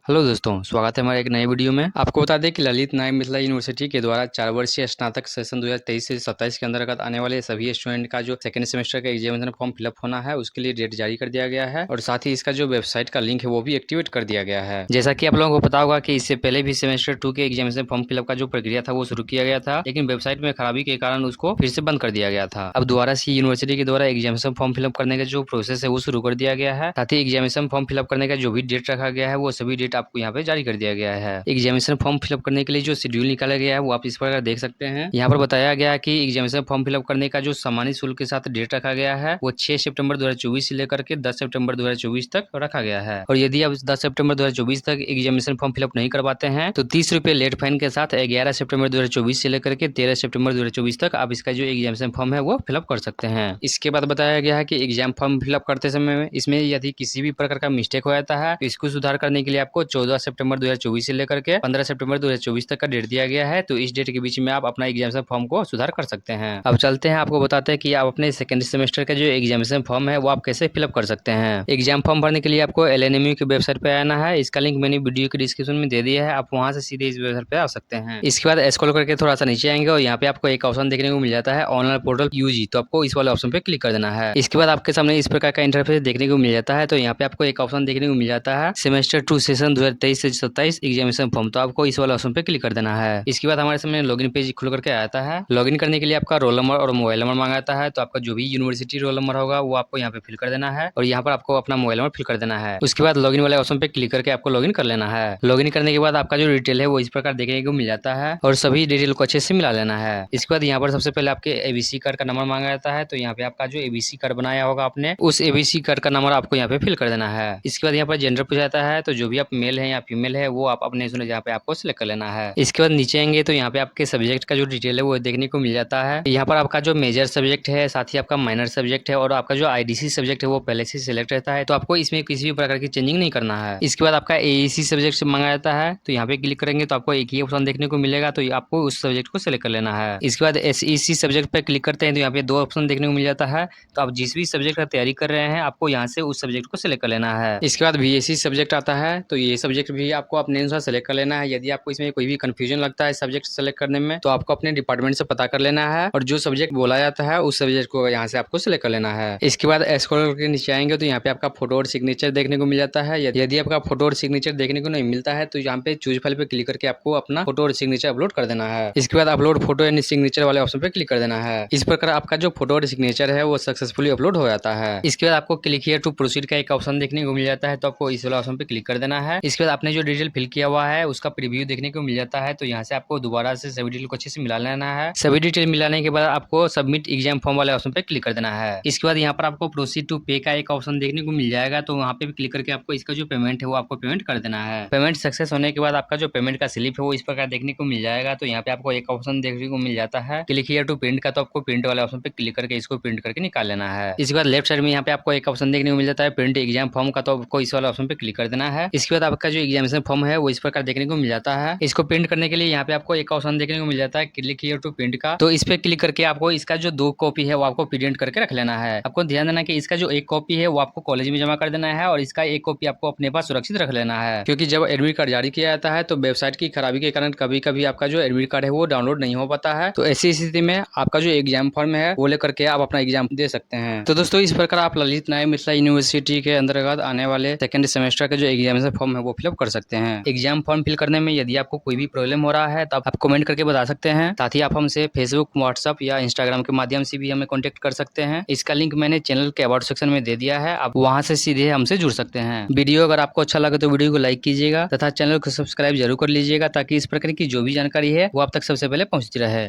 Hello दोस्तों, स्वागत है हमारे एक नए वीडियो में। आपको बता दें कि ललित नायक मिथिला यूनिवर्सिटी के द्वारा 4 वर्षीय स्नातक सेशन 2023 से 27 के अंतर्गत आने वाले सभी स्टूडेंट का जो सेकंड सेमेस्टर का एग्जामिनेशन फॉर्म फिलअप होना है, उसके लिए डेट जारी कर दिया गया है और साथ ही इसका जो वेबसाइट का लिंक है वो भी एक्टिवेट कर दिया गया है। जैसा कि आप लोगों को पता होगा कि इससे पहले भी सेमेस्टर 2 के एग्जामिनेशन फॉर्म फिलअप का जो प्रक्रिया था वो शुरू किया गया था, लेकिन वेबसाइट में खराबी के कारण उसको फिर से बंद कर दिया गया था। अब दोबारा से यूनिवर्सिटी के द्वारा एग्जामिनेशन फॉर्म फिलअप करने का जो प्रोसेस है वो शुरू कर दिया गया है। साथ ही एग्जामिनेशन फॉर्म फिलअप करने का जो भी डेट रखा गया है वो सभी डेट आपको यहाँ पे जारी कर दिया गया है। एग्जामिनेशन फॉर्म फिलअप करने के लिए जो शेड्यूल निकाला गया है वो आप इस प्रकार देख सकते हैं। यहाँ पर बताया गया है कि एग्जामिनेशन फॉर्म फिलअप करने का जो सामान्य शुल्क के साथ डेट रखा गया है वो 6 सितंबर 2024 से लेकर के 10 सितंबर 2024 तक रखा गया है। और यदि आप 10 सितंबर 2024 तक एग्जामिनेशन फॉर्म फिलअप नहीं करवाते हैं तो 30 रुपए लेट फाइन के साथ 11 सितंबर 2024 से लेकर के 13 सितंबर 2024 तक आप इसका जो एग्जामिनेशन फॉर्म है वो फिलअप कर सकते हैं। इसके बाद बताया गया है कि एग्जाम फॉर्म फिलअप करते समय में इसमें यदि किसी भी प्रकार का मिस्टेक हो जाता है तो इसको सुधार करने के लिए आपको 14 सितंबर 2024 से लेकर के 15 सितंबर 2024 तक का डेट दिया गया है। तो इस डेट के बीच में आप अपना एग्जामिनेशन फॉर्म को सुधार कर सकते हैं। अब चलते हैं, आपको बताते हैं कि आप अपने सेकंड सेमेस्टर का जो एग्जामिनेशन फॉर्म है वो आप कैसे फिलअप कर सकते हैं। एग्जाम फॉर्म भरने के लिए आपको एलएनएमयू की वेबसाइट पे आना है। इसका लिंक मैंने वीडियो के डिस्क्रिप्शन में दे दिया है, आप वहां से सीधे इस वेबसाइट पे आ सकते हैं। इसके बाद स्क्रॉल करके थोड़ा सा नीचे आएंगे और यहाँ पे आपको एक ऑप्शन देखने को मिल जाता है ऑनलाइन पोर्टल यूजी, तो आपको इस वाले ऑप्शन पे क्लिक कर देना है। इसके बाद आपके सामने इस प्रकार का इंटरफेस देखने को मिल जाता है। तो यहाँ पे आपको एक ऑप्शन देखने को मिल जाता है सेमेस्टर 2 सेशन 2023 से 27 एग्जामिनेशन फॉर्म, तो आपको इस वाले ऑप्शन पे क्लिक कर देना है। इसके बाद हमारे सामने लॉगिन पेज खुल करके आता है। लॉगिन करने के लिए आपका रोल नंबर और मोबाइल नंबर मांगाता है, तो आपका जो भी यूनिवर्सिटी रोल नंबर होगा वो आपको यहाँ पे फिल कर देना है और यहाँ पर आपको अपना मोबाइल नंबर फिल कर देना है। उसके बाद लॉगिन वाले ऑप्शन पे क्लिक करके आपको लॉगिन कर लेना है। लॉगिन करने के बाद आपका जो डिटेल है वो इस प्रकार देखने को मिल जाता है और सभी डिटेल को अच्छे से मिला लेना है। इसके बाद यहाँ पर सबसे पहले आपके एबीसी कार्ड का नंबर मांगा जाता है, तो यहाँ पे आपका जो एबीसी कार्ड बनाया होगा आपने उस एबीसी कार्ड का नंबर आपको यहाँ पे फिल कर देना है। इसके बाद यहाँ पर जेंडर पूछा जाता है, तो जो भी आप मेल है या फीमेल है वो आप अपने सुने यहाँ पे आपको सिलेक्ट कर लेना है। इसके बाद नीचे आएंगे तो यहाँ पे आपके सब्जेक्ट का जो डिटेल है वो देखने को मिल जाता है। यहाँ पर आपका जो मेजर सब्जेक्ट है, साथ ही आपका माइनर सब्जेक्ट है और आपका जो आईडीसी सब्जेक्ट है वो पहले से सिलेक्ट रहता है, तो आपको इसमें किसी भी प्रकार की चेंजिंग नहीं करना है। इसके बाद आपका एईसी सब्जेक्ट मांगा जाता है, तो यहाँ पे क्लिक करेंगे तो आपको एक ही ऑप्शन देखने को मिलेगा, तो आपको उस सब्जेक्ट को सिलेक्ट कर लेना है। इसके बाद एसईसी सब्जेक्ट पे क्लिक करते हैं तो यहाँ पे 2 ऑप्शन देखने को मिल जाता है, तो आप जिस भी सब्जेक्ट का तैयारी कर रहे हैं आपको यहाँ से उस सब्जेक्ट को सिलेक्ट कर लेना है। इसके बाद बीएससी सब्जेक्ट आता है, तो ये सब्जेक्ट भी आपको अपने अनुसार सेलेक्ट कर लेना है। यदि आपको इसमें कोई भी कंफ्यूजन लगता है सब्जेक्ट सेलेक्ट करने में तो आपको अपने डिपार्टमेंट से पता कर लेना है और जो सब्जेक्ट बोला जाता है उस सब्जेक्ट को यहाँ से आपको सिलेक्ट कर लेना है। इसके बाद स्क्रॉल करके नीचे आएंगे तो यहाँ पे आपका फोटो और सिग्नेचर देखने को मिल जाता है। यदि आपका फोटो और सिग्नेचर देखने को नहीं मिलता है तो यहाँ पे चूज फाइल पे क्लिक करके आपको अपना फोटो और सिग्नेचर अपलोड कर देना है। इसके बाद अपलोड फोटो एंड सिग्नेचर वाले ऑप्शन पे क्लिक कर देना है। इस प्रकार आपका जो फोटो और सिग्नेचर है वो सक्सेसफुली अपलोड हो जाता है। इसके बाद आपको क्लिक हियर टू प्रोसीड का एक ऑप्शन देखने को मिल जाता है, तो आपको इस वाला ऑप्शन पे क्लिक कर देना है। इसके बाद आपने जो डिटेल फिल किया हुआ है उसका प्रीव्यू देखने को मिल जाता है, तो यहाँ से आपको दोबारा से सभी डिटेल को अच्छे से मिला लेना है। सभी डिटेल मिलाने के बाद आपको सबमिट एग्जाम फॉर्म वाले ऑप्शन पे क्लिक कर देना है। इसके बाद यहाँ पर आपको प्रोसीड टू पे का एक ऑप्शन देखने को मिल जाएगा, तो वहाँ पे भी क्लिक करके आपको इसका जो पेमेंट है वो आपको पेमेंट कर देना है। पेमेंट सक्सेस होने के बाद आपका जो पेमेंट का स्लिप है वो इस प्रकार देखने को मिल जाएगा, तो यहाँ पे आपको एक ऑप्शन देखने को मिल जाता है क्लिक हियर टू प्रिंट का, तो आपको प्रिंट वाले ऑप्शन पे क्लिक करके इसको प्रिंट करके निकाल लेना है। इसके बाद लेफ्ट साइड में यहाँ पे आपको एक ऑप्शन देखने को मिल जाता है प्रिंट एग्जाम फॉर्म का, तो आपको इस वाले ऑप्शन पे क्लिक कर देना है। इसके बाद आपका जो एग्जामिनेशन फॉर्म है वो इस प्रकार देखने को मिल जाता है। इसको प्रिंट करने के लिए यहाँ पे आपको एक ऑप्शन देखने को मिल जाता है क्लिक हियर टू प्रिंट का, तो इस पे क्लिक करके आपको इसका जो 2 कॉपी है वो आपको प्रिंट करके रख लेना है। आपको ध्यान देना कि इसका जो 1 कॉपी है वो आपको कॉलेज में जमा कर देना है और इसका 1 कॉपी आपको अपने पास सुरक्षित रख लेना है, क्योंकि जब एडमिट कार्ड जारी किया जाता है तो वेबसाइट की खराबी के कारण कभी कभी आपका जो एडमिट कार्ड है वो डाउनलोड नहीं हो पाता है। तो ऐसी स्थिति में आपका जो एग्जाम फॉर्म है वो लेकर के आप अपना एग्जाम दे सकते हैं। तो दोस्तों इस प्रकार आप ललित नायक मिथिला यूनिवर्सिटी के अंतर्गत आने वाले सेकंड सेमेस्टर का जो एग्जामिनेशन फॉर्म है वो फिलअप कर सकते हैं। एग्जाम फॉर्म फिल करने में यदि आपको कोई भी प्रॉब्लम हो रहा है तो आप कमेंट करके बता सकते हैं। साथ ही आप हमसे फेसबुक, व्हाट्सएप या इंस्टाग्राम के माध्यम से भी हमें कॉन्टेक्ट कर सकते हैं। इसका लिंक मैंने चैनल के अबाउट सेक्शन में दे दिया है, आप वहां से सीधे हमसे जुड़ सकते हैं। वीडियो अगर आपको अच्छा लगे तो वीडियो को लाइक कीजिएगा तथा चैनल को सब्सक्राइब जरूर कर लीजिएगा, ताकि इस प्रकार की जो भी जानकारी है वो आप तक सबसे पहले पहुंचती रहे।